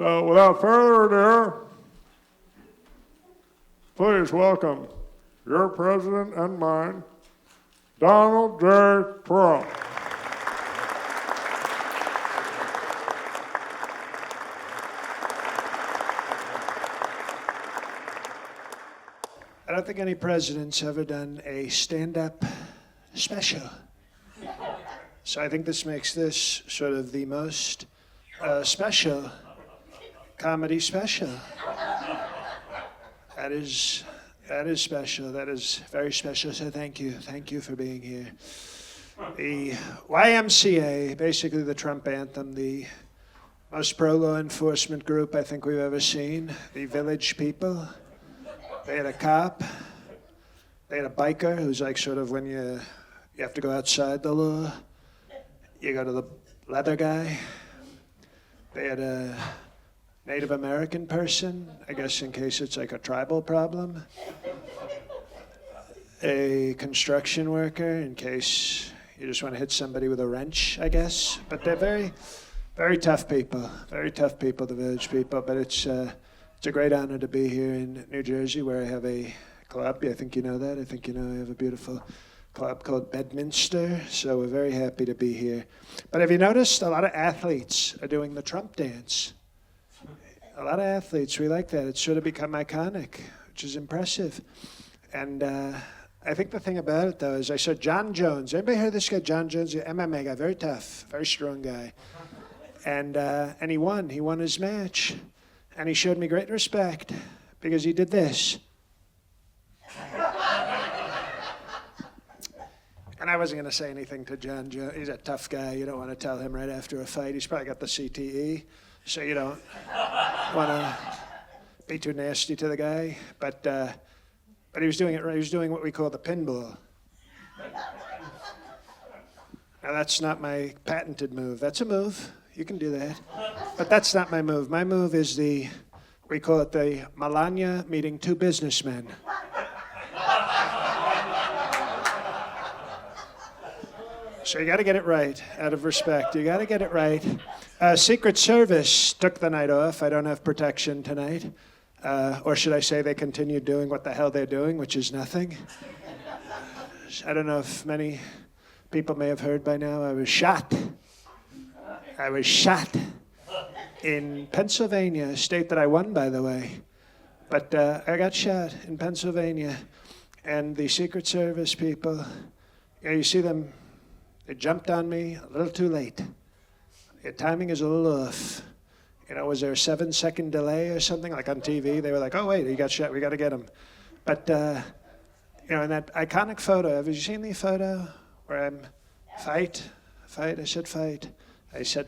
So without further ado, please welcome your president and mine, Donald J. Trump. I don't think any president's ever done a stand-up special. So I think this makes this sort of the most special comedy special. That is special. That is very special. So thank you for being here. The YMCA, basically the Trump anthem, the most pro-law enforcement group I think we've ever seen. The Village People. They had a cop. They had a biker who's like sort of when you have to go outside the law, you go to the leather guy. They had a Native American person, I guess in case it's like a tribal problem. A construction worker in case you just want to hit somebody with a wrench, I guess. But they're very, very tough people. Very tough people, the Village People. But it's a great honor to be here in New Jersey where I have a club. I think you know that. I think you know I have a beautiful club called Bedminster. So we're very happy to be here. But have you noticed a lot of athletes are doing the Trump dance? A lot of athletes, we like that. It's sort of become iconic, which is impressive. And I think the thing about it, though, is I saw John Jones. Anybody heard this guy, John Jones? The MMA guy, very tough, very strong guy. And he won. He won his match. And he showed me great respect because he did this. And I wasn't going to say anything to John Jones. He's a tough guy. You don't want to tell him right after a fight. He's probably got the CTE, so you don't want to be too nasty to the guy. But he was doing it right. He was doing what we call the pinball. Now, that's not my patented move. That's a move. You can do that. But that's not my move. My move is we call it the Melania meeting two businessmen. So you got to get it right, out of respect. You got to get it right. Secret Service took the night off. I don't have protection tonight. Or should I say they continued doing what the hell they're doing, which is nothing. I don't know if many people may have heard by now. I was shot in Pennsylvania, a state that I won, by the way. But I got shot in Pennsylvania. And the Secret Service people, you see them, they jumped on me a little too late. Their timing is a little off. Was there a 7-second delay or something? Like on TV, they were like, oh, wait, he got shot, we got to get him. But, in that iconic photo, have you seen the photo where I'm fight, I said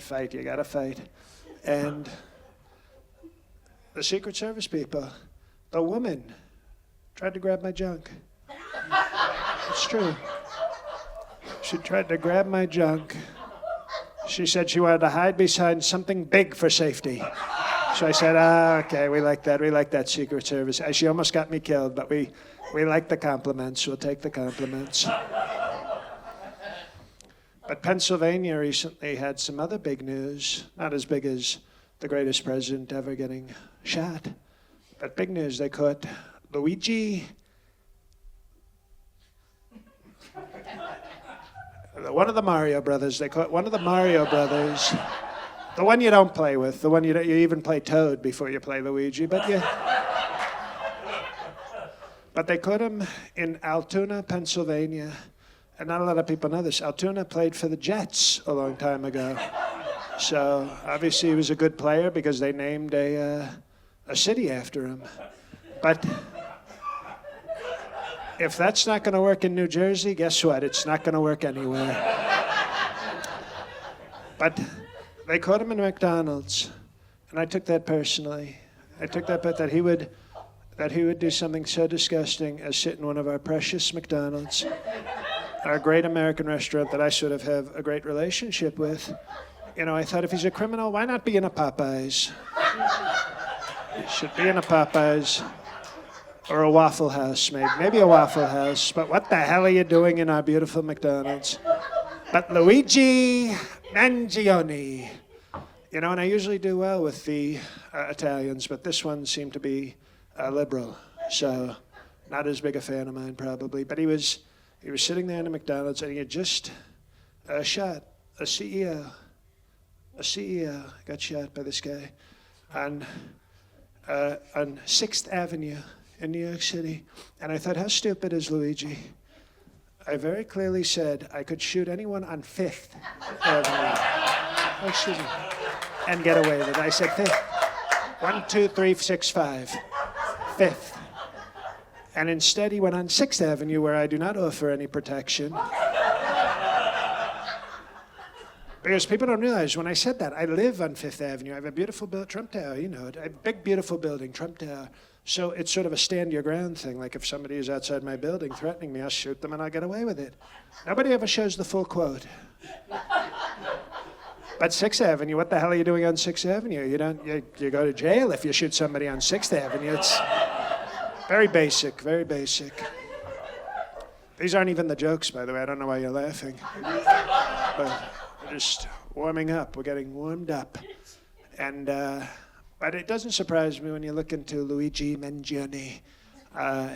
fight, you got to fight. And the Secret Service people, the woman tried to grab my junk. It's true. She tried to grab my junk. She said she wanted to hide behind something big for safety. So I said, okay, we like that Secret Service. She almost got me killed, but we like the compliments. We'll take the compliments. But Pennsylvania recently had some other big news, not as big as the greatest president ever getting shot, but big news. They caught Luigi, one of the Mario brothers. They caught one of the Mario brothers, the one you don't play with, the one you even play Toad before you play Luigi, but they caught him in Altoona, Pennsylvania. And not a lot of people know this. Altoona played for the Jets a long time ago. So obviously he was a good player because they named a city after him. But if that's not going to work in New Jersey, guess what? It's not going to work anywhere. But they caught him in McDonald's, and I took that personally. I took that bet that he would do something so disgusting as sit in one of our precious McDonald's, our great American restaurant that I sort of have a great relationship with. I thought if he's a criminal, why not be in a Popeyes? He should be in a Popeyes or a Waffle House, maybe a Waffle House. But what the hell are you doing in our beautiful McDonald's? But Luigi Mangione You know, and I usually do well with the Italians, but this one seemed to be liberal, so not as big a fan of mine probably. But he was sitting there in the McDonald's, and he had just shot a CEO. A CEO got shot by this guy on 6th Avenue in New York City. And I thought, how stupid is Luigi? I very clearly said I could shoot anyone on 5th Avenue. Oh, excuse me. And get away with it. I said 5th. 1, 2, 3, 6, 5. 5th. And instead he went on 6th Avenue, where I do not offer any protection. Because people don't realize, when I said that, I live on 5th Avenue. I have a beautiful Trump Tower, you know it. A big, beautiful building, Trump Tower. So it's sort of a stand your ground thing. Like if somebody is outside my building threatening me, I'll shoot them and I'll get away with it. Nobody ever shows the full quote. But 6th Avenue, what the hell are you doing on 6th Avenue? You go to jail if you shoot somebody on 6th Avenue. It's very basic, very basic. These aren't even the jokes, by the way. I don't know why you're laughing. But we're just warming up. We're getting warmed up. And but it doesn't surprise me when you look into Luigi Mangione,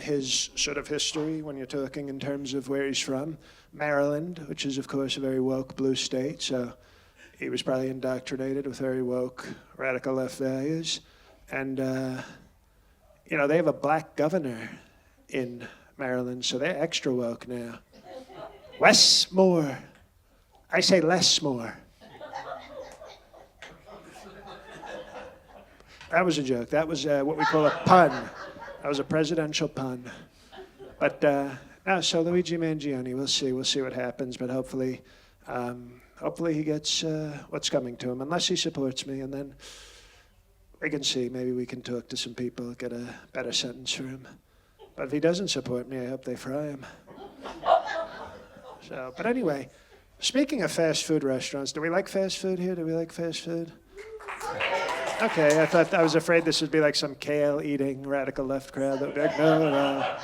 his sort of history, when you're talking in terms of where he's from. Maryland, which is, of course, a very woke blue state. So he was probably indoctrinated with very woke, radical left values. And, you know, they have a black governor in Maryland, so they're extra woke now. Less more. I say less more. That was a joke. That was what we call a pun. That was a presidential pun. But, no, so Luigi Mangione, we'll see what happens, but hopefully he gets what's coming to him, unless he supports me, and then we can see. Maybe we can talk to some people, get a better sentence for him. But if he doesn't support me, I hope they fry him. So, but anyway, speaking of fast food restaurants, do we like fast food here? Do we like fast food? Okay, I was afraid this would be like some kale-eating radical left crowd that would be like, no.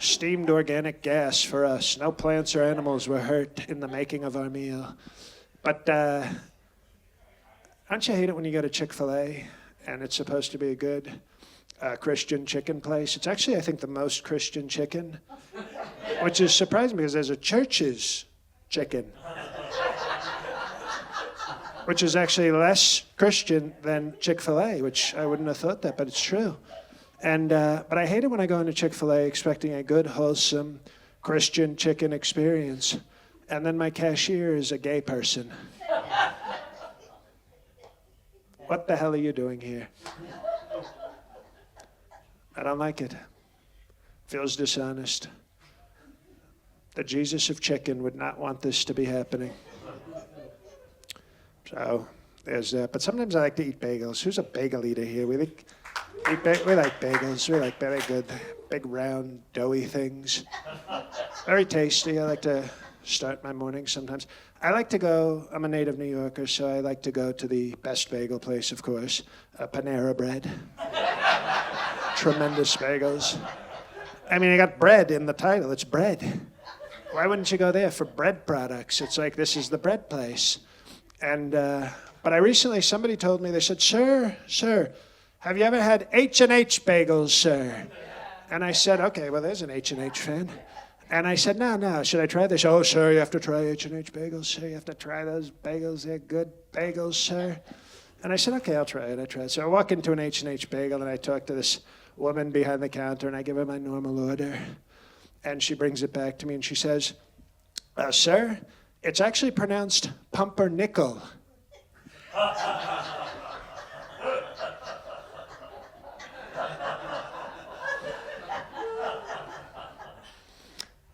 Steamed organic gas for us. No plants or animals were hurt in the making of our meal. But don't you hate it when you go to Chick-fil-A and it's supposed to be a good Christian chicken place? It's actually, I think, the most Christian chicken, which is surprising because there's a church's chicken, which is actually less Christian than Chick-fil-A, which I wouldn't have thought that, but it's true. And but I hate it when I go into Chick-fil-A expecting a good, wholesome, Christian chicken experience, and then my cashier is a gay person. What the hell are you doing here? I don't like it. Feels dishonest. The Jesus of chicken would not want this to be happening. So there's that. But sometimes I like to eat bagels. Who's a bagel eater here? We like bagels. We like very good, big, round, doughy things. Very tasty. I like to start my morning sometimes. I like to go, I'm a native New Yorker, so I like to go to the best bagel place, of course, Panera Bread. Tremendous bagels. I mean, you got bread in the title. It's bread. Why wouldn't you go there for bread products? It's like, this is the bread place. And, but I recently, somebody told me, they said, sir, have you ever had H&H bagels, sir? And I said, okay, well, there's an H&H fan. And I said, no, should I try this? Oh, sir, you have to try H&H bagels, sir. You have to try those bagels. They're good bagels, sir. And I said, okay, I'll try it. I tried. So I walk into an H&H bagel, and I talk to this woman behind the counter, and I give her my normal order. And she brings it back to me, and she says, sir, it's actually pronounced pumpernickel.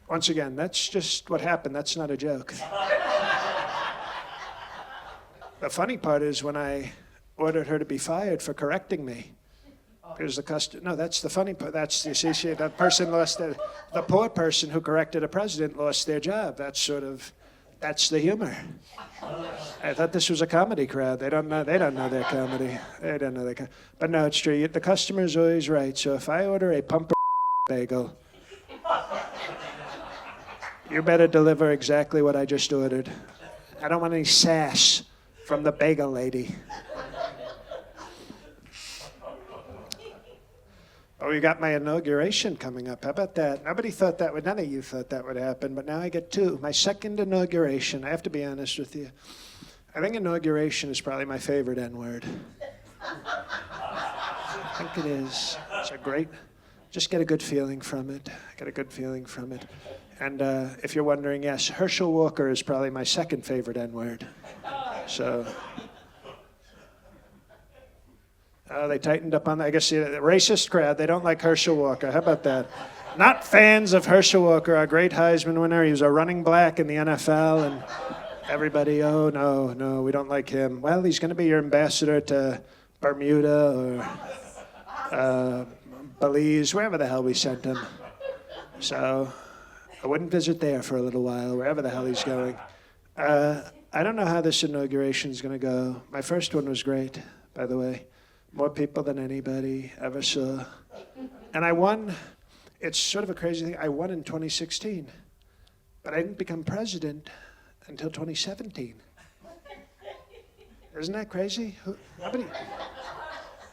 Once again, that's just what happened. That's not a joke. The funny part is when I ordered her to be fired for correcting me. Because no, that's the funny part. That's the associate. That person lost the poor person who corrected a president lost their job. That's the humor. I thought this was a comedy crowd. They don't know their comedy. They don't know their comedy. But no, it's true. The customer is always right. So if I order a pumper bagel, you better deliver exactly what I just ordered. I don't want any sass from the bagel lady. Oh, we got my inauguration coming up. How about that? None of you thought that would happen, but now I get two. My second inauguration. I have to be honest with you. I think inauguration is probably my favorite N-word. I think it is. It's a great, just get a good feeling from it. And if you're wondering, yes, Herschel Walker is probably my second favorite N-word. So... they tightened up on that. I guess the racist crowd, they don't like Herschel Walker. How about that? Not fans of Herschel Walker, our great Heisman winner. He was a running black in the NFL, and everybody, oh, no, we don't like him. Well, he's going to be your ambassador to Bermuda or Belize, wherever the hell we sent him. So I wouldn't visit there for a little while, wherever the hell he's going. I don't know how this inauguration is going to go. My first one was great, by the way. More people than anybody ever saw. And I won. It's sort of a crazy thing. I won in 2016, but I didn't become president until 2017. Isn't that crazy?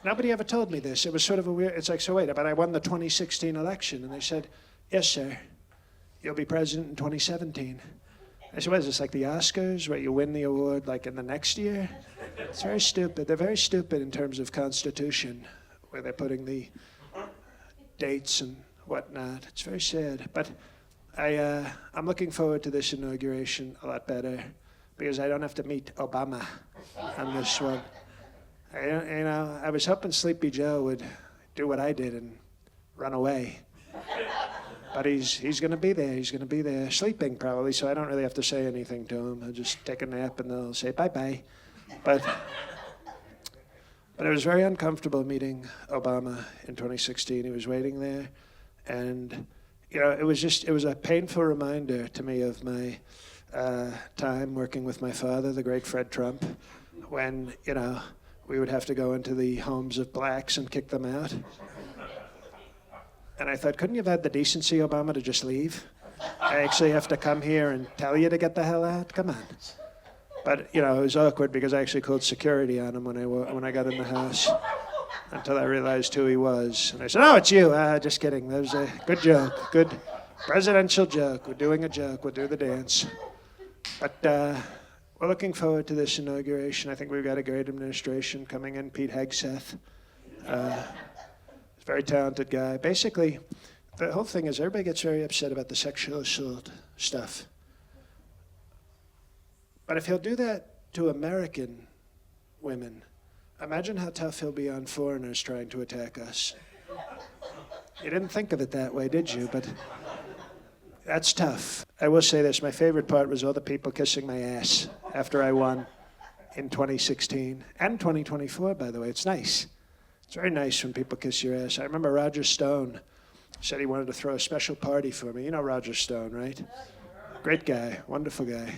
Nobody ever told me this. It was sort of a weird, it's like, so wait, but I won the 2016 election, and they said, yes, sir, you'll be president in 2017. I said, what is this, like the Oscars, where you win the award like in the next year? It's very stupid. They're very stupid in terms of Constitution, where they're putting the dates and whatnot. It's very sad. But I'm looking forward to this inauguration a lot better because I don't have to meet Obama on this one. I was hoping Sleepy Joe would do what I did and run away. But he's going to be there. He's going to be there sleeping probably, so I don't really have to say anything to him. I'll just take a nap and they'll say bye-bye. But it was very uncomfortable meeting Obama in 2016. He was waiting there. And, it was a painful reminder to me of my time working with my father, the great Fred Trump, when, we would have to go into the homes of blacks and kick them out. And I thought, couldn't you have had the decency, Obama, to just leave? I actually have to come here and tell you to get the hell out? Come on. But, it was awkward because I actually called security on him when I got in the house until I realized who he was. And I said, oh, it's you. Just kidding. That was a good joke. Good presidential joke. We're doing a joke. We'll do the dance. But we're looking forward to this inauguration. I think we've got a great administration coming in. Pete Hegseth. Very talented guy. Basically, the whole thing is everybody gets very upset about the sexual assault stuff. But if he'll do that to American women, imagine how tough he'll be on foreigners trying to attack us. You didn't think of it that way, did you? But that's tough. I will say this, my favorite part was all the people kissing my ass after I won in 2016 and 2024, by the way. It's nice. It's very nice when people kiss your ass. I remember Roger Stone said he wanted to throw a special party for me. You know Roger Stone, right? Great guy, wonderful guy.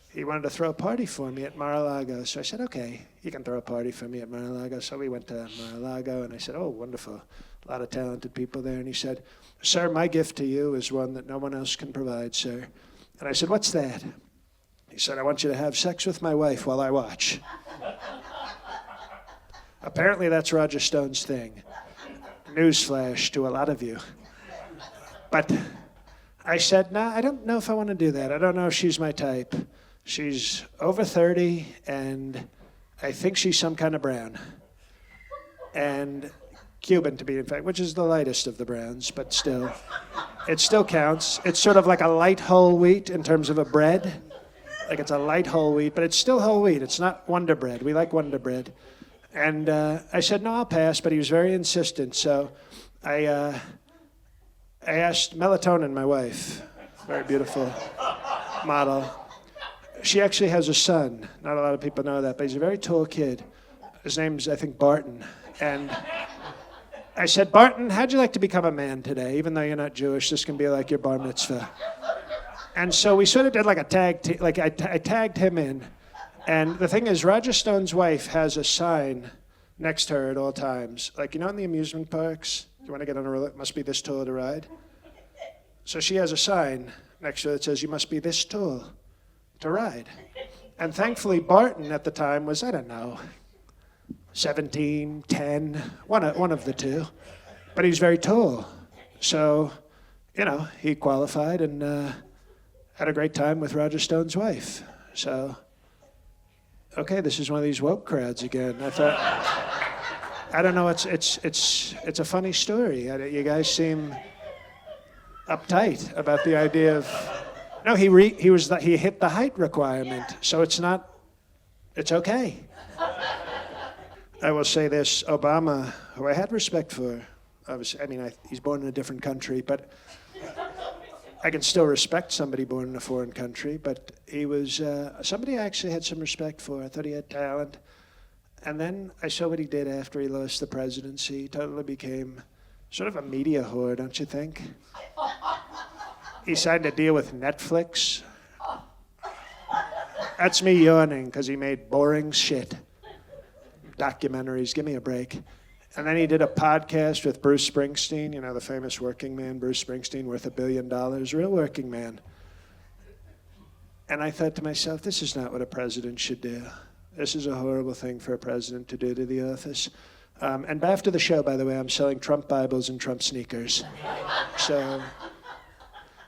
He wanted to throw a party for me at Mar-a-Lago. So I said, okay, you can throw a party for me at Mar-a-Lago. So we went to Mar-a-Lago, and I said, oh, wonderful. A lot of talented people there. And he said, sir, my gift to you is one that no one else can provide, sir. And I said, what's that? He said, I want you to have sex with my wife while I watch. Apparently that's Roger Stone's thing. Newsflash to a lot of you. But I said, no, I don't know if I want to do that. I don't know if she's my type. She's over 30, and I think she's some kind of brown. And Cuban, to be in fact, which is the lightest of the browns, but still. It still counts. It's sort of like a light whole wheat in terms of a bread. Like it's a light whole wheat, but it's still whole wheat. It's not Wonder Bread. We like Wonder Bread. And I said, no, I'll pass, but he was very insistent. So I asked Melatonin, my wife, very beautiful model. She actually has a son. Not a lot of people know that, but he's a very tall kid. His name's, I think, Barton. And I said, Barton, how'd you like to become a man today? Even though you're not Jewish, this can be like your bar mitzvah. And so we sort of did like a tag, I tagged him in. And the thing is, Roger Stone's wife has a sign next to her at all times. Like, in the amusement parks, you want to get on a roller, it must be this tall to ride. So she has a sign next to her that says, you must be this tall to ride. And thankfully, Barton at the time was, I don't know, 17, 10, one of the two. But he was very tall. So, he qualified and had a great time with Roger Stone's wife. So, okay, this is one of these woke crowds again. I thought, I don't know, it's a funny story. You guys seem uptight about the idea of, no, he hit the height requirement, so it's okay. I will say this, Obama, who I had respect for, obviously, he's born in a different country, but I can still respect somebody born in a foreign country, but he was somebody I actually had some respect for. I thought he had talent. And then I saw what he did after he lost the presidency. He totally became sort of a media whore, don't you think? He signed a deal with Netflix. That's me yawning because he made boring shit. Documentaries, give me a break. And then he did a podcast with Bruce Springsteen, the famous working man, Bruce Springsteen, worth $1 billion, real working man. And I thought to myself, this is not what a president should do. This is a horrible thing for a president to do to the office. And after the show, by the way, I'm selling Trump Bibles and Trump sneakers. So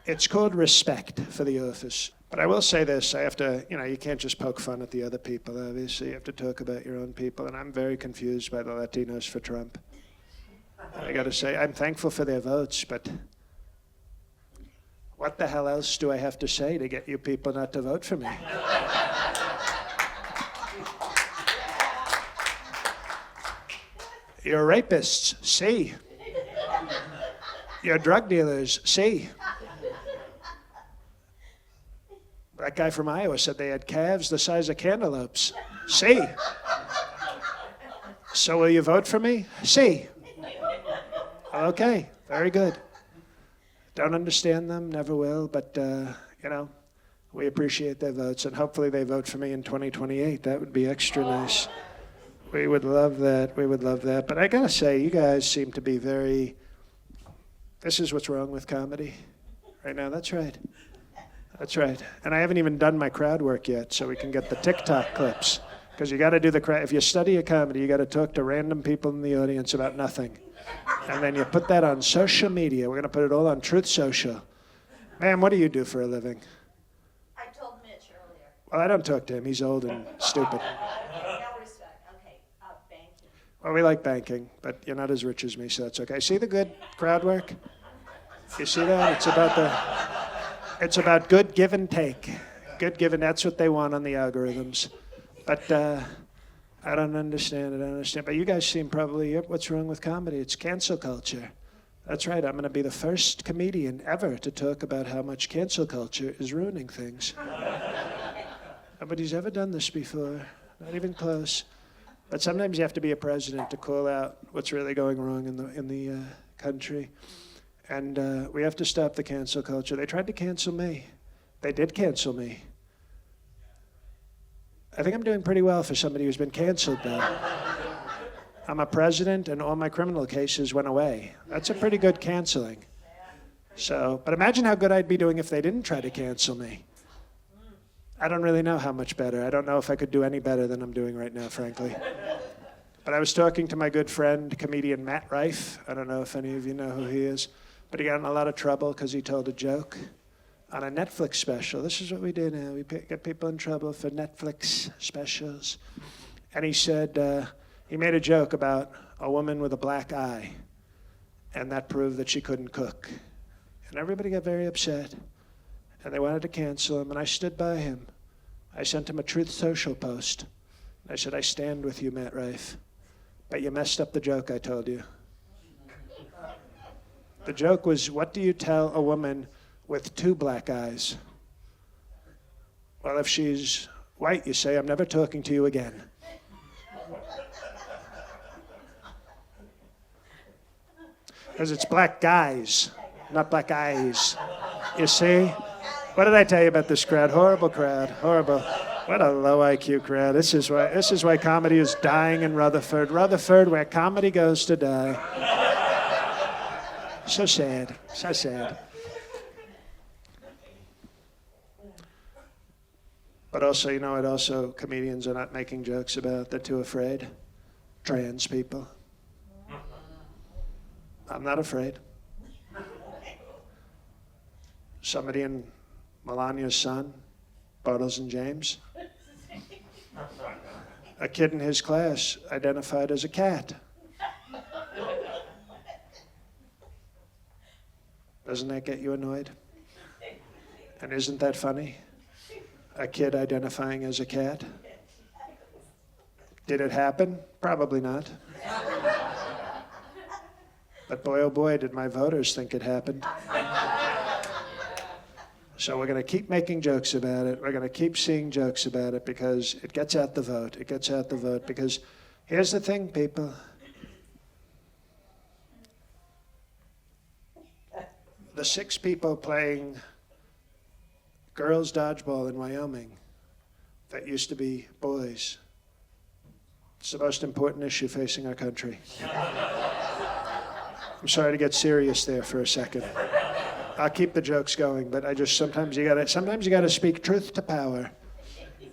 it's called respect for the office. But I will say this, I have to, you can't just poke fun at the other people, obviously. You have to talk about your own people. And I'm very confused by the Latinos for Trump. I got to say, I'm thankful for their votes, but what the hell else do I have to say to get you people not to vote for me? You're rapists, see. You're drug dealers, see. That guy from Iowa said they had calves the size of cantaloupes, see. So will you vote for me? See. Okay, very good. Don't understand them, never will, but, we appreciate their votes, and hopefully they vote for me in 2028. That would be extra nice. We would love that. We would love that. But I gotta say, you guys seem to be this is what's wrong with comedy right now. That's right. That's right. And I haven't even done my crowd work yet, so we can get the TikTok clips. Because you gotta do the crowd. If you study a comedy, you gotta talk to random people in the audience about nothing. And then you put that on social media. We're gonna put it all on Truth Social. Ma'am, what do you do for a living? I told Mitch earlier. Well, I don't talk to him. He's old and stupid. No respect. Okay, banking. Well, we like banking, but you're not as rich as me, so that's okay. See the good crowd work? You see that? It's about good give and take. Good give and that's what they want on the algorithms. But I don't understand it. But you guys seem probably, what's wrong with comedy? It's cancel culture. That's right. I'm going to be the first comedian ever to talk about how much cancel culture is ruining things. Nobody's ever done this before. Not even close. But sometimes you have to be a president to call out what's really going wrong in the country. And we have to stop the cancel culture. They tried to cancel me. They did cancel me. I think I'm doing pretty well for somebody who's been canceled, though. I'm a president, and all my criminal cases went away. That's a pretty good canceling. So, but imagine how good I'd be doing if they didn't try to cancel me. I don't really know how much better. I don't know if I could do any better than I'm doing right now, frankly. But I was talking to my good friend, comedian Matt Rife. I don't know if any of you know who he is. But he got in a lot of trouble because he told a joke on a Netflix special. This is what we do now. We get people in trouble for Netflix specials. And he said, he made a joke about a woman with a black eye. And that proved that she couldn't cook. And everybody got very upset. And they wanted to cancel him. And I stood by him. I sent him a Truth Social post. I said, I stand with you, Matt Rife. But you messed up the joke I told you. The joke was, what do you tell a woman with two black eyes? Well, if she's white, you say, I'm never talking to you again. Because it's black guys, not black eyes. You see? What did I tell you about this crowd? Horrible crowd, horrible. What a low IQ crowd. This is why comedy is dying in Rutherford. Rutherford, where comedy goes to die. So sad, so sad. But also, you know what also comedians are not making jokes about? They're too afraid. Trans people. I'm not afraid. Somebody in Melania's son, Bartles and James, a kid in his class identified as a cat. Doesn't that get you annoyed? And isn't that funny? A kid identifying as a cat? Did it happen? Probably not. But boy, oh boy, did my voters think it happened. So we're going to keep making jokes about it. We're going to keep seeing jokes about it because it gets out the vote. It gets out the vote because here's the thing, people. The 6 people playing girls' dodgeball in Wyoming that used to be boys. It's the most important issue facing our country. I'm sorry to get serious there for a second. I'll keep the jokes going, but I just sometimes you gotta speak truth to power.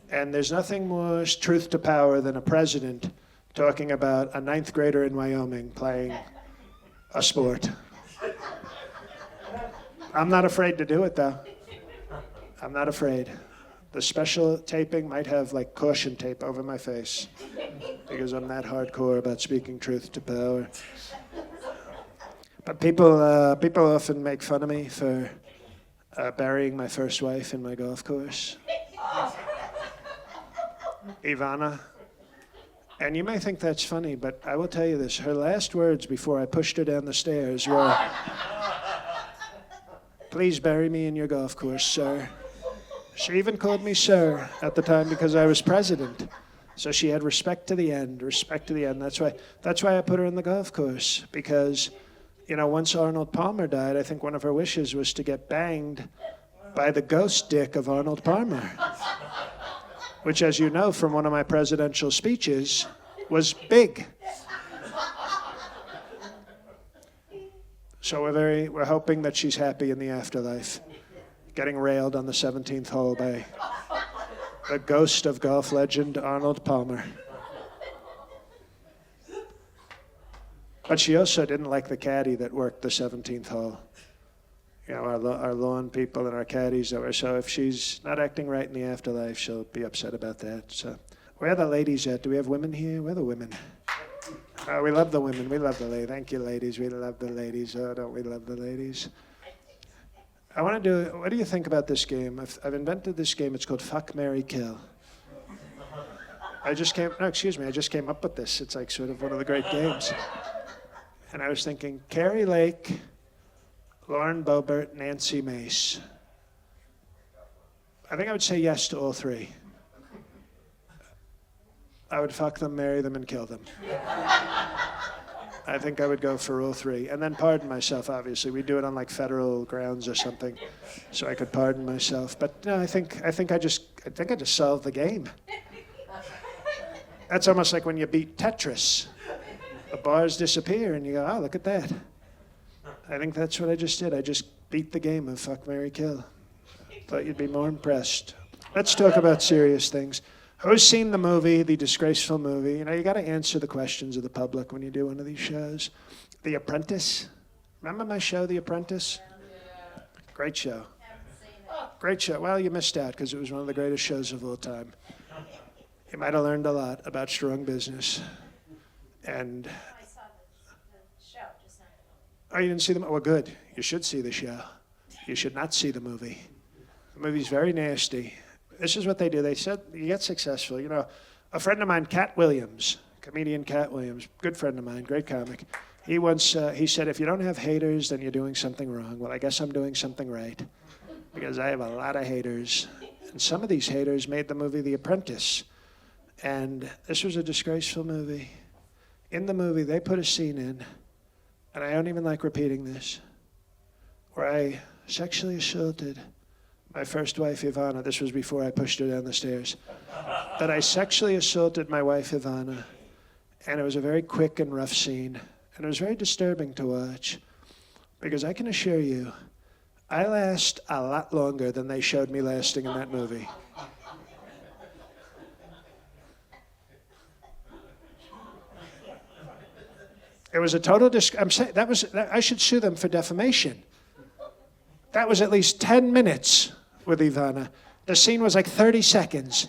And there's nothing more truth to power than a president talking about a 9th grader in Wyoming playing a sport. I'm not afraid to do it though. I'm not afraid. The special taping might have like caution tape over my face because I'm that hardcore about speaking truth to power. But people often make fun of me for burying my first wife in my golf course, Ivanka. And you may think that's funny, but I will tell you this. Her last words before I pushed her down the stairs were, "Please bury me in your golf course, sir." She even called me sir at the time because I was president. So she had respect to the end, respect to the end. That's why I put her in the golf course, because you know, once Arnold Palmer died, I think one of her wishes was to get banged by the ghost dick of Arnold Palmer, which, as you know from one of my presidential speeches, was big. So we're hoping that she's happy in the afterlife, getting railed on the 17th hole by the ghost of golf legend Arnold Palmer. But she also didn't like the caddy that worked the 17th hole. You know, our lawn people and our caddies that were, so if she's not acting right in the afterlife, she'll be upset about that. So where are the ladies at? Do we have women here? Where are the women? We love the women. We love the ladies. Thank you, ladies. We love the ladies. Oh, don't we love the ladies? What do you think about this game? I've invented this game. It's called Fuck, Marry, Kill. I just came up with this. It's like sort of one of the great games. And I was thinking, Carrie Lake, Lauren Boebert, Nancy Mace. I think I would say yes to all 3. I would fuck them, marry them, and kill them. I think I would go for all 3. And then pardon myself, obviously. We do it on like federal grounds or something, so I could pardon myself. But no, I think I just solved the game. That's almost like when you beat Tetris. The bars disappear, and you go, oh, look at that. I think that's what I just did. I just beat the game of Fuck, Marry, Kill. Thought you'd be more impressed. Let's talk about serious things. Who's seen the movie, the disgraceful movie? You know, you got to answer the questions of the public when you do one of these shows. The Apprentice. Remember my show, The Apprentice? Great show. Great show. Well, you missed out because it was one of the greatest shows of all time. You might have learned a lot about strong business. And I saw the show, just not the movie. oh, you didn't see the movie? Well, good. You should see the show. You should not see the movie. The movie's very nasty. This is what they do. They said you get successful. You know, a friend of mine, Cat Williams, comedian Cat Williams, good friend of mine, great comic. He once he said, if you don't have haters, then you're doing something wrong. Well, I guess I'm doing something right because I have a lot of haters. And some of these haters made the movie The Apprentice. And this was a disgraceful movie. In the movie, they put a scene in, and I don't even like repeating this, where I sexually assaulted my first wife, Ivana. This was before I pushed her down the stairs. That I sexually assaulted my wife, Ivana, and it was a very quick and rough scene, and it was very disturbing to watch, because I can assure you, I last a lot longer than they showed me lasting in that movie. It was a total I'm saying I should sue them for defamation. That was at least 10 minutes with Ivana. The scene was like 30 seconds.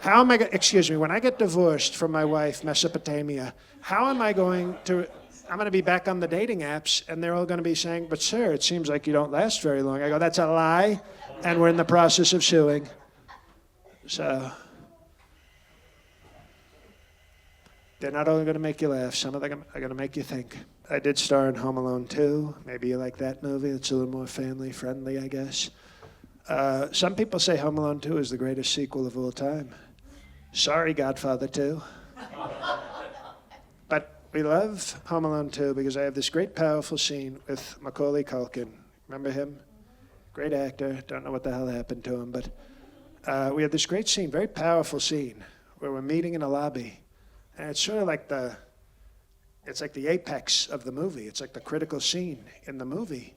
How am I excuse me, when I get divorced from my wife, Mesopotamia, how am I going to, I'm going to be back on the dating apps, and they're all going to be saying, but sir, it seems like you don't last very long. I go, that's a lie, and we're in the process of suing. So, they're not only going to make you laugh, some of them are going to make you think. I did star in Home Alone 2. Maybe you like that movie. It's a little more family-friendly, I guess. Some people say Home Alone 2 is the greatest sequel of all time. Sorry, Godfather 2. But we love Home Alone 2 because I have this great, powerful scene with Macaulay Culkin. Remember him? Great actor. Don't know what the hell happened to him, but we have this great scene, very powerful scene, where we're meeting in a lobby. And it's sort of like it's like the apex of the movie. It's like the critical scene in the movie.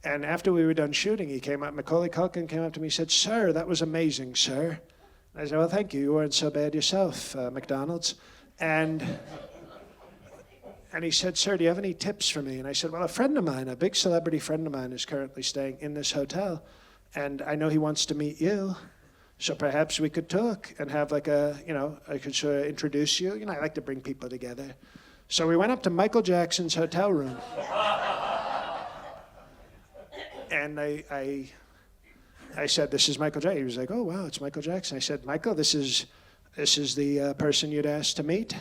And after we were done shooting, Macaulay Culkin came up to me and said, "Sir, that was amazing, sir." And I said, "Well, thank you. You weren't so bad yourself, McDonald's." And he said, "Sir, do you have any tips for me?" And I said, "Well, a friend of mine, a big celebrity friend of mine is currently staying in this hotel. And I know he wants to meet you. So perhaps we could talk and have like I could sort of introduce you. I like to bring people together." So we went up to Michael Jackson's hotel room. And I said, "This is Michael Jackson." He was like, "Oh, wow, it's Michael Jackson." I said, "Michael, this is the person you'd asked to meet."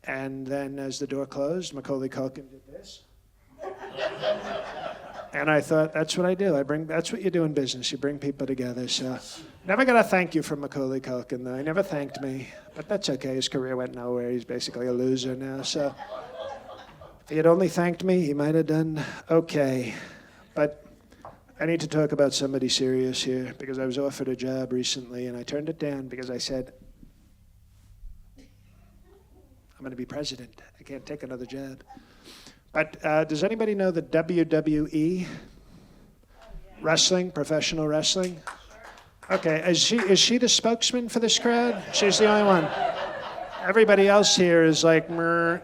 And then as the door closed, Macaulay Culkin did this. And I thought, that's what I do. That's what you do in business. You bring people together. So never got a thank you from Macaulay Culkin, though. He never thanked me. But that's okay. His career went nowhere. He's basically a loser now. So if he had only thanked me, he might have done okay. But I need to talk about somebody serious here because I was offered a job recently, and I turned it down because I said, I'm going to be president. I can't take another job. But does anybody know the WWE wrestling, professional wrestling? Okay, is she the spokesman for this crowd? She's the only one. Everybody else here is like, "Meh,"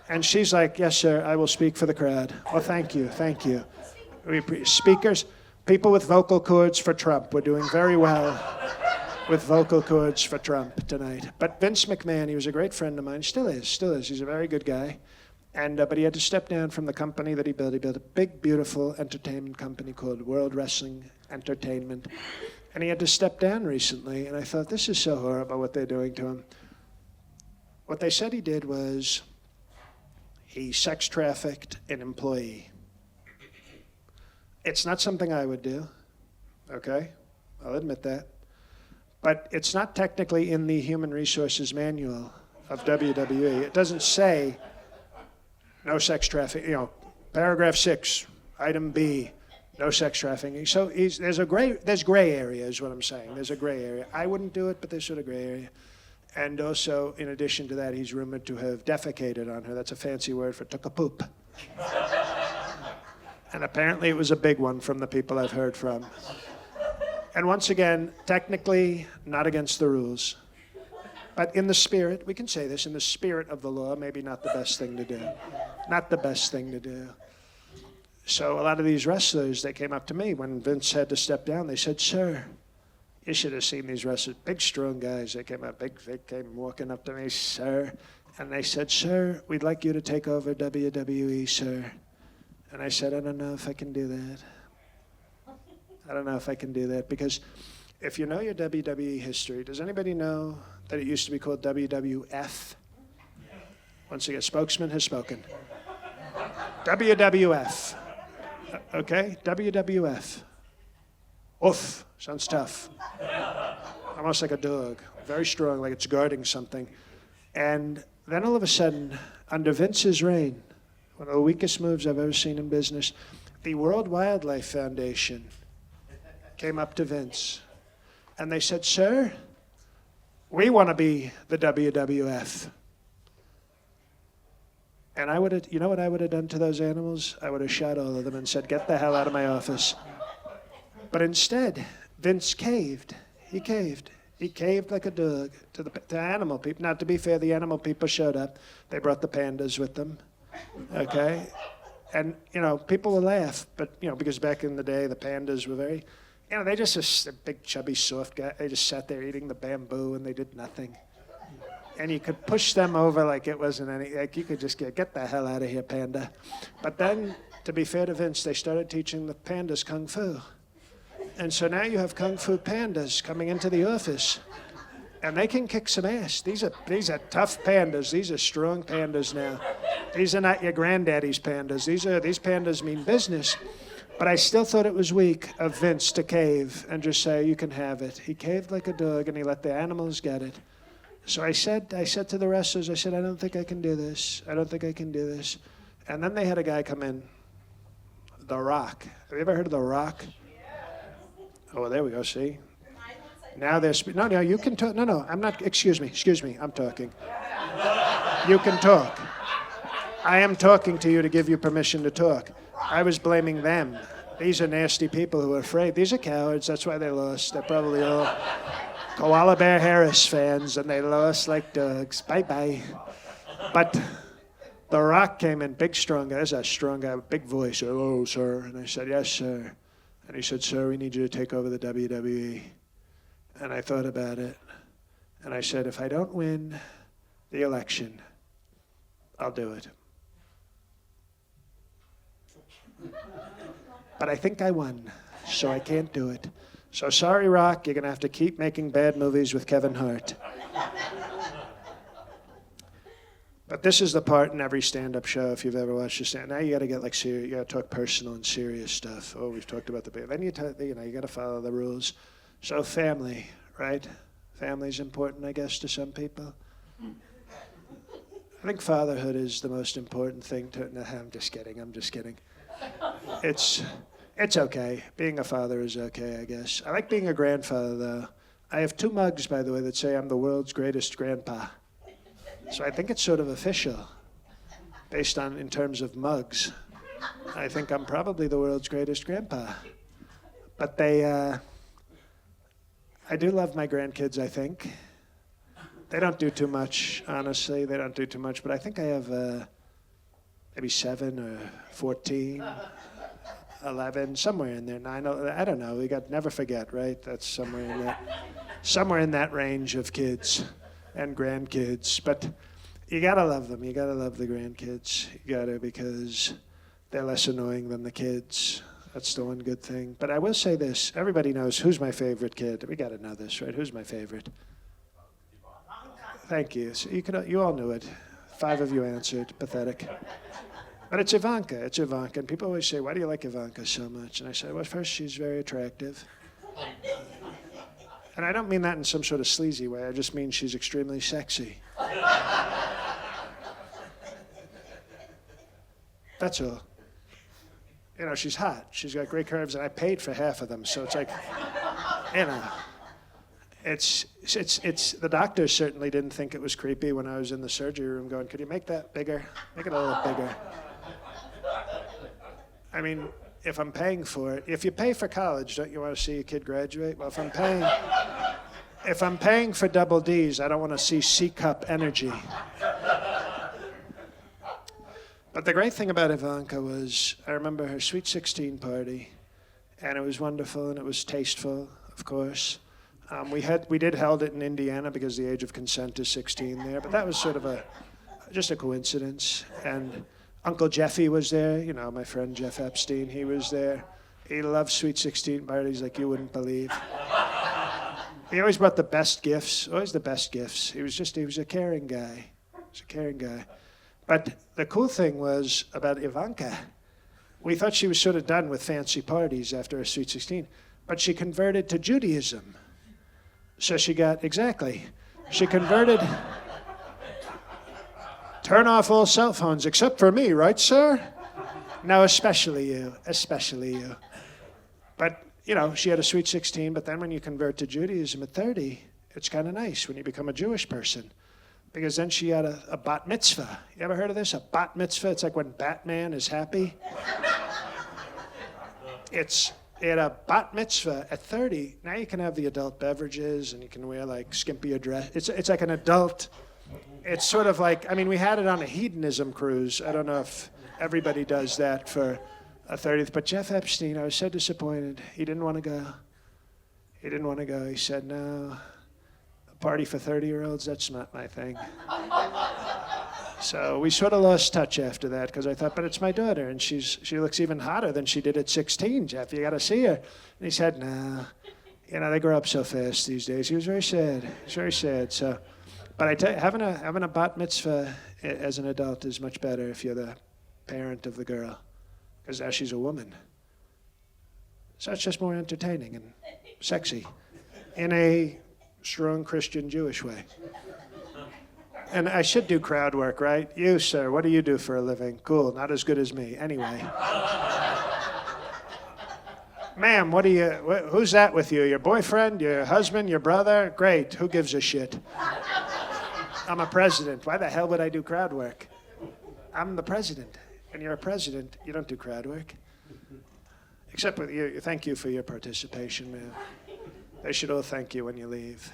and she's like, "Yes, sir, I will speak for the crowd." Well, thank you. Speakers, people with vocal cords for Trump. We're doing very well with vocal cords for Trump tonight. But Vince McMahon, he was a great friend of mine. Still is. He's a very good guy. And but he had to step down from the company that he built. He built a big, beautiful entertainment company called World Wrestling Entertainment. And he had to step down recently. And I thought, this is so horrible what they're doing to him. What they said he did was he sex trafficked an employee. It's not something I would do, okay? I'll admit that. But it's not technically in the Human Resources Manual of WWE. It doesn't say no sex trafficking, paragraph 6, item B, no sex trafficking. So there's gray area is what I'm saying. There's a gray area. I wouldn't do it, but there's sort of gray area. And also, in addition to that, he's rumored to have defecated on her. That's a fancy word for took a poop. And apparently it was a big one from the people I've heard from. And once again, technically not against the rules. But in the spirit, we can say this, in the spirit of the law, maybe not the best thing to do. Not the best thing to do. So a lot of these wrestlers, they came up to me when Vince had to step down. They said, "Sir, you should have seen these wrestlers, big, strong guys." They came walking up to me, "Sir." And they said, "Sir, we'd like you to take over WWE, sir." And I said, "I don't know if I can do that. I don't know if I can do that." Because if you know your WWE history, does anybody know that it used to be called WWF? Once again, spokesman has spoken. WWF. Okay? WWF. Oof. Sounds tough. Almost like a dog. Very strong, like it's guarding something. And then all of a sudden, under Vince's reign, one of the weakest moves I've ever seen in business, the World Wildlife Foundation came up to Vince. And they said, "Sir, we want to be the WWF." And you know what I would have done to those animals? I would have shot all of them and said, "Get the hell out of my office." But instead, Vince caved. He caved. He caved like a dog to animal people. Now, to be fair, the animal people showed up. They brought the pandas with them. Okay? And, people will laugh, but, because back in the day, the pandas were very, they just a big, chubby, soft guy. They just sat there eating the bamboo, and they did nothing. And you could push them over like it wasn't any, like you could just get the hell out of here, panda. But then, to be fair to Vince, they started teaching the pandas kung fu. And so now you have kung fu pandas coming into the office. And they can kick some ass. These are tough pandas. These are strong pandas now. These are not your granddaddy's pandas. These pandas mean business. But I still thought it was weak of Vince to cave and just say, you can have it. He caved like a dog and he let the animals get it. So I said to the wrestlers, I said, I don't think I can do this. I don't think I can do this. And then they had a guy come in, The Rock. Have you ever heard of The Rock? Oh, there we go, see? Now they're no, you can talk. No, I'm not. Excuse me, I'm talking. You can talk. I am talking to you to give you permission to talk. I was blaming them. These are nasty people who are afraid. These are cowards. That's why they lost. They're probably all Koala Bear Harris fans, and they lost like dogs. Bye-bye. But The Rock came in, big, strong guy. There's a strong guy with big voice. Hello, sir. And I said, yes, sir. And he said, sir, we need you to take over the WWE. And I thought about it. And I said, if I don't win the election, I'll do it. But I think I won, so I can't do it. So sorry, Rock, you're going to have to keep making bad movies with Kevin Hart. But this is the part in every stand-up show, if you've ever watched a stand. Now you got to get like serious. You got to talk personal and serious stuff. Oh, we've talked about the big. Then you got to follow the rules. So family, right? Family's important, I guess, to some people. I think fatherhood is the most important thing to. No, I'm just kidding. It's okay. Being a father is okay, I guess. I like being a grandfather, though. I have 2 mugs, by the way, that say I'm the world's greatest grandpa. So I think it's sort of official, based on in terms of mugs. I think I'm probably the world's greatest grandpa. But I do love my grandkids, I think. They don't do too much, honestly. They don't do too much, but I think I have maybe 7 or 14, 11, somewhere in there. 9, I don't know. We got never forget, right? That's somewhere in that range of kids and grandkids. But you gotta love them. You gotta love the grandkids. You gotta, because they're less annoying than the kids. That's the one good thing. But I will say this. Everybody knows who's my favorite kid. We got to know this, right? Who's my favorite? Thank you. So you all knew it. 5 of you answered. Pathetic. But it's Ivanka. It's Ivanka. And people always say, why do you like Ivanka so much? And I say, well, first, she's very attractive. And I don't mean that in some sort of sleazy way. I just mean she's extremely sexy. That's all. She's hot. She's got great curves, and I paid for half of them. So it's like, it's the doctors certainly didn't think it was creepy when I was in the surgery room going, could you make that bigger? Make it a little bigger. I mean, if I'm paying for it, if you pay for college, don't you want to see a kid graduate? Well, if I'm paying for double D's, I don't want to see C-cup energy. But the great thing about Ivanka was, I remember her Sweet 16 party, and it was wonderful and it was tasteful, of course. We did held it in Indiana because the age of consent is 16 there, but that was sort of just a coincidence. And Uncle Jeffy was there, my friend Jeff Epstein, he was there. He loved Sweet 16 parties like you wouldn't believe. He always brought the best gifts, always the best gifts. He was a caring guy. But the cool thing was about Ivanka, we thought she was sort of done with fancy parties after her Sweet 16, but she converted to Judaism. So she converted, turn off all cell phones, except for me, right, sir? No, especially you. But, she had a Sweet 16, but then when you convert to Judaism at 30, it's kind of nice when you become a Jewish person. Because then she had a bat mitzvah. You ever heard of this? A bat mitzvah? It's like when Batman is happy. It's at a bat mitzvah at 30. Now you can have the adult beverages and you can wear like skimpier dress. It's like an adult it's sort of like, I mean, we had it on a hedonism cruise. I don't know if everybody does that for a 30th, but Jeff Epstein, I was so disappointed. He didn't want to go. He didn't want to go. He said, no, a party for 30-year-olds, that's not my thing. So we sort of lost touch after that because I thought, but it's my daughter, and she looks even hotter than she did at 16, Jeff. You got to see her. And he said, no. You know, they grow up so fast these days. He was very sad. He was very sad. So, but I tell you, having a bat mitzvah as an adult is much better if you're the parent of the girl, because now she's a woman. So it's just more entertaining and sexy in a strong Christian Jewish way. And I should do crowd work, right? You, sir, what do you do for a living? Cool, not as good as me. Anyway. Ma'am, who's that with you? Your boyfriend, your husband, your brother? Great, who gives a shit? I'm a president. Why the hell would I do crowd work? I'm the president. And you're a president, you don't do crowd work. Except with you, thank you for your participation, man. They should all thank you when you leave,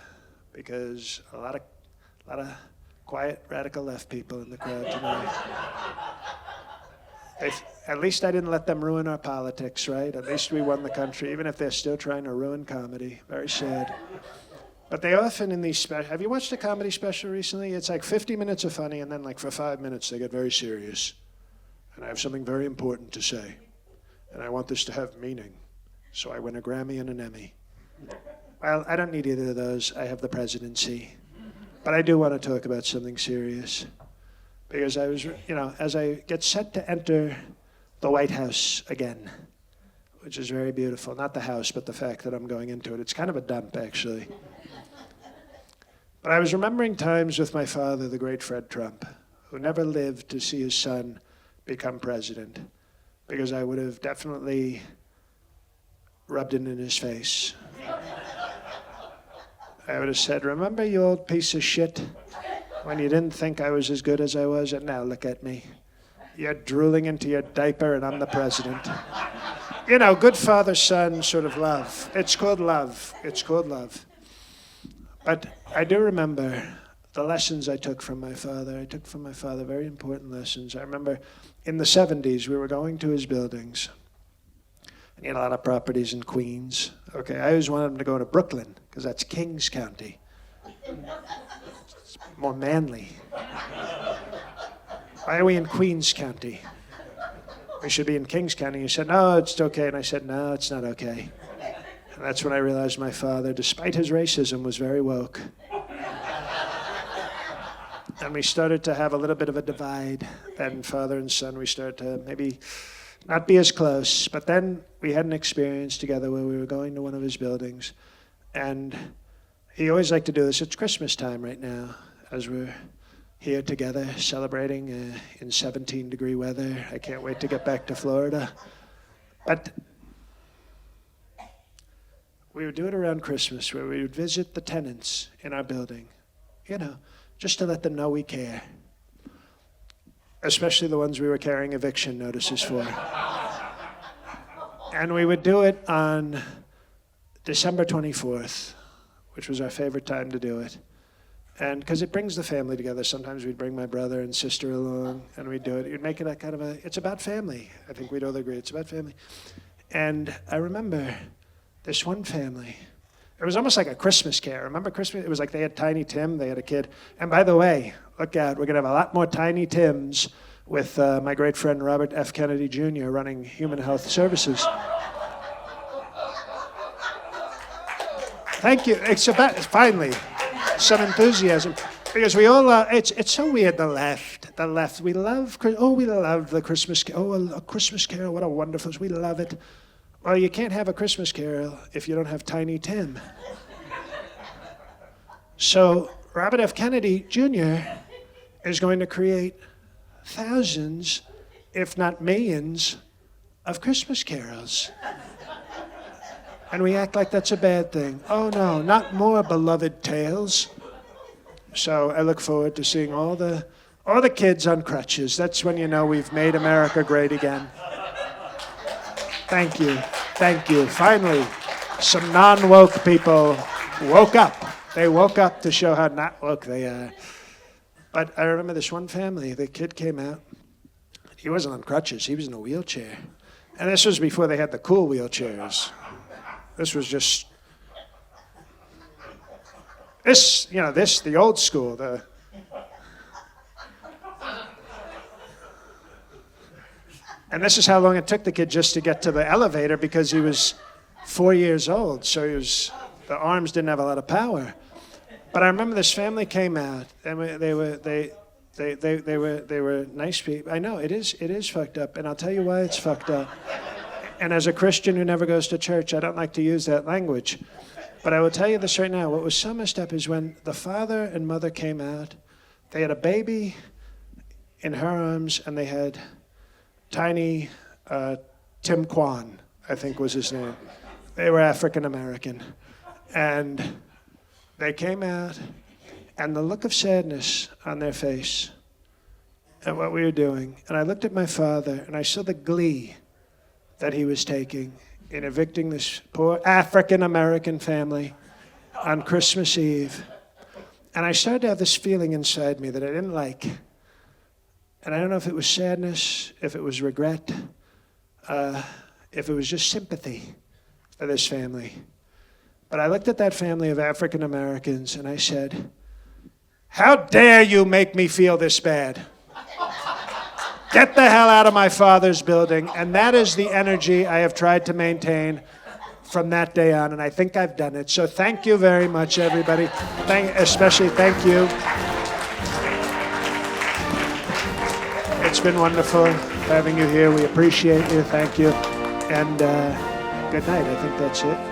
because a lot of quiet, radical left people in the crowd tonight. At least I didn't let them ruin our politics, right? At least we won the country, even if they're still trying to ruin comedy. Very sad. But they often in these specials, have you watched a comedy special recently? It's like 50 minutes of funny, and then like for 5 minutes they get very serious. And I have something very important to say. And I want this to have meaning. So I win a Grammy and an Emmy. Well, I don't need either of those. I have the presidency. But I do want to talk about something serious. Because I was, as I get set to enter the White House again, which is very beautiful. Not the house, but the fact that I'm going into it. It's kind of a dump, actually. But I was remembering times with my father, the great Fred Trump, who never lived to see his son become president, because I would have definitely rubbed it in his face. I would have said, remember, you old piece of shit, when you didn't think I was as good as I was, and now look at me. You're drooling into your diaper, and I'm the president. Good father-son sort of love. It's called love. It's called love. But I do remember the lessons I took from my father. I took from my father very important lessons. I remember in the 70s, we were going to his buildings. And he had a lot of properties in Queens. Okay, I always wanted him to go to Brooklyn, because that's Kings County. It's more manly. Why are we in Queens County? We should be in Kings County. He said, no, it's okay. And I said, no, it's not okay. And that's when I realized my father, despite his racism, was very woke. And we started to have a little bit of a divide. Then father and son, we started to maybe not be as close. But then we had an experience together where we were going to one of his buildings. And he always liked to do this. It's Christmas time right now, as we're here together celebrating in 17-degree weather. I can't wait to get back to Florida. But we would do it around Christmas, where we would visit the tenants in our building, just to let them know we care, especially the ones we were carrying eviction notices for. And we would do it on December 24th, which was our favorite time to do it. And because it brings the family together. Sometimes we'd bring my brother and sister along, and we'd do it. You'd make it a kind of it's about family. I think we'd all agree it's about family. And I remember this one family. It was almost like a Christmas care. Remember Christmas? It was like they had Tiny Tim, they had a kid. And by the way, look out, we're going to have a lot more Tiny Tims with my great friend Robert F. Kennedy Jr. running Human Health Services. Thank you. It's about, finally, some enthusiasm. Because we all, it's so weird, the left. We love the Christmas, a Christmas Carol, what a wonderful, we love it. Well, you can't have a Christmas Carol if you don't have Tiny Tim. So Robert F. Kennedy Jr. is going to create thousands, if not millions, of Christmas carols. And we act like that's a bad thing. Oh no, not more beloved tales. So I look forward to seeing all the kids on crutches. That's when you know we've made America great again. Thank you. Finally, some non-woke people woke up. They woke up to show how not woke they are. But I remember this one family, the kid came out. He wasn't on crutches, he was in a wheelchair. And this was before they had the cool wheelchairs. This was just, the old school. And this is how long it took the kid just to get to the elevator because he was 4 years old, so the arms didn't have a lot of power. But I remember this family came out, and they were nice people. I know it is fucked up, and I'll tell you why it's fucked up. And as a Christian who never goes to church, I don't like to use that language. But I will tell you this right now. What was so messed up is when the father and mother came out, they had a baby in her arms, and they had tiny Tim Kwan, I think was his name. They were African American. And they came out, and the look of sadness on their face at what we were doing. And I looked at my father, and I saw the glee that he was taking in evicting this poor African American family on Christmas Eve. And I started to have this feeling inside me that I didn't like. And I don't know if it was sadness, if it was regret, if it was just sympathy for this family. But I looked at that family of African Americans and I said, "How dare you make me feel this bad? Get the hell out of my father's building." And that is the energy I have tried to maintain from that day on, and I think I've done it. So thank you very much, everybody. Especially thank you. It's been wonderful having you here. We appreciate you. Thank you. And good night. I think that's it.